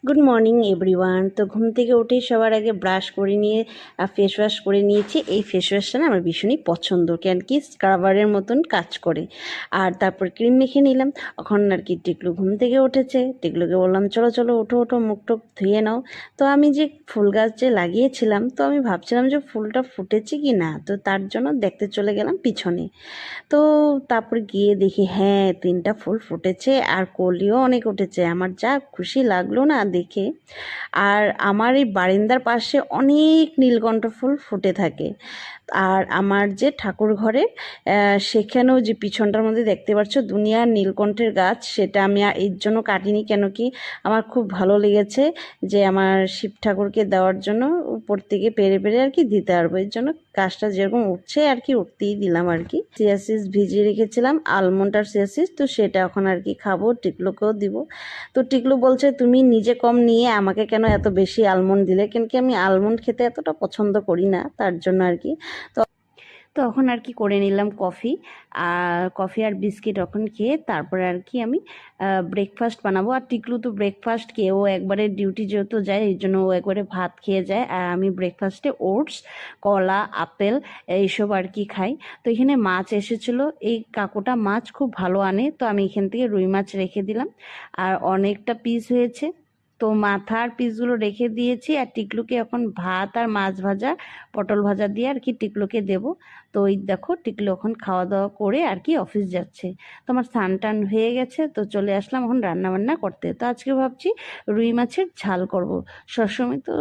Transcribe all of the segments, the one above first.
Good morning everyone. তো ঘুম থেকে উঠেই সবার আগে ব্রাশ করে নিয়ে ফেস ওয়াশ করে নিয়েছি। এই ফেস ওয়াশটা না আমার ভীষণই পছন্দ, কেন কি স্ক্রাবারের মতন কাজ করে। আর তারপর ক্রিম মেখে নিলাম। এখন আর কি টিকলু ঘুম থেকে উঠেছে, টিকলুকে বললাম চলো চলো ওঠো ওঠো, মুখ টুক ধুয়ে নাও। তো আমি যে ফুল গাছ যে লাগিয়েছিলাম, তো আমি ভাবছিলাম যে ফুলটা ফুটেছে কি না, তো তার জন্য দেখতে চলে গেলাম পিছনে। তো তারপর গিয়ে দেখি হ্যাঁ 3টা ফুল ফুটেছে আর কলিও অনেক উঠেছে। আমার যা খুশি লাগলো না দেখে। আর আমার এই বারান্দার পাশে অনেক নীলকণ্ঠ ফুল ফুটে থাকে। আর আমার যে ঠাকুর ঘরে সেখানেও যে পিছনটার মধ্যে দেখতে পাচ্ছ দুনিয়ার নীলকণ্ঠের গাছ, সেটা আমি এর জন্য কাটিনি, কেন কি আমার খুব ভালো লেগেছে যে আমার শিব ঠাকুরকে দেওয়ার জন্য উপর থেকে পেরে পেরে আর কি দিতে পারবো। এর জন্য গাছটা যেরকম উঠছে আর কি উঠতেই দিলাম আর কি। চিয়াসিস ভিজিয়ে রেখেছিলাম, আলমন্ড আর চিয়াসিস, তো সেটা এখন আর কি খাবো, টিকলুকেও দিব। তো টিকলু বলছে তুমি নিজে কম নিয়ে আমাকে কেন এত বেশি আলমন্ড দিলে, কেন কি আমি আলমন্ড খেতে এতটা পছন্দ করি না, তার জন্য আর কি। তো তখন আর কি করে নিলাম কফি, আর কফি আর বিস্কিট এখন খেয়ে তারপরে আর কি আমি ব্রেকফাস্ট বানাবো। আর টিকলু তো ব্রেকফাস্ট খেয়ে ও একবারে ডিউটি যেহেতু যায়, এই জন্য ও একবারে ভাত খেয়ে যায়, আর আমি ব্রেকফাস্টে ওটস, কলা, আপেল এইসব আর কি খাই। তো এখানে মাছ এসেছিলো, এই কাকুটা মাছ খুব ভালো আনে, তো আমি এখান থেকে রুই মাছ রেখে দিলাম। আর অনেকটা পিস হয়েছে, তো মাথার পিসগুলো রেখে দিয়েছি। আর টিকলুকে এখন ভাত আর মাছ ভাজা, পটল ভাজা দিয়ে আর কি টিকলুকে দেবো। তো ওই দেখো টিকলু এখন খাওয়া দাওয়া করে আর কি অফিস যাচ্ছে। তো আমার স্নান টান হয়ে গেছে, তো চলে আসলাম এখন রান্না বান্না করতে। তো আজকে ভাবছি রুই মাছের ঝাল করব। সবসময় তো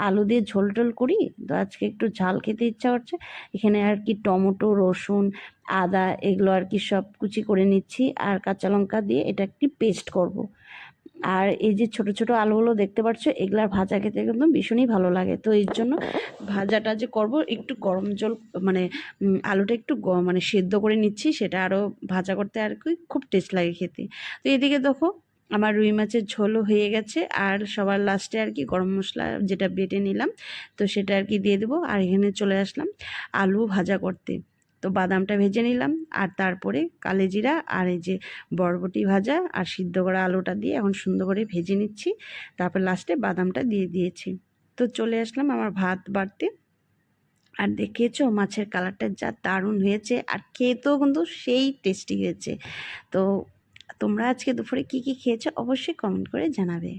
আলু দিয়ে ঝোল টোল করি, তো আজকে একটু ঝাল খেতে ইচ্ছা করছে। এখানে আর কি টমেটো, রসুন, আদা এগুলো আর কি সব কুচি করে নিচ্ছি, আর কাঁচা লঙ্কা দিয়ে এটা একটি পেস্ট করব। আর এই যে ছোট ছোট আলুগুলো দেখতে পাচ্ছ, এগুলার ভাজা খেতে কিন্তু ভীষণই ভালো লাগে। তো এর জন্য ভাজাটা যে করব, একটু গরম জল মানে আলুটা একটু মানে সেদ্ধ করে নিচ্ছি, সেটা আরও ভাজা করতে আর কি খুব টেস্ট লাগে খেতে। তো এদিকে দেখো আমার রুই মাছের ঝোলও হয়ে গেছে, আর সবার লাস্টে আর কি গরম মশলা যেটা বেটে নিলাম, তো সেটা আর কি দিয়ে দেবো। আর এখানে চলে আসলাম আলু ভাজা করতে। তো বাদামটা ভেজে নিলাম, আর তারপরে কালেজিরা আর এই যে বরবটি ভাজা আর সিদ্ধ করা আলুটা দিয়ে এখন সুন্দর করে ভেজে নিচ্ছি। তারপর লাস্টে বাদামটা দিয়ে দিয়েছি। তো চলে আসলাম আমার ভাত বাড়তে। আর দেখেছো মাছের কালারটা যা দারুণ হয়েছে, আর খেতেও কিন্তু সেই টেস্টি হয়েছে। তো তোমরা আজকে দুপুরে কি কি খেয়েছো অবশ্যই কমেন্ট করে জানাবে।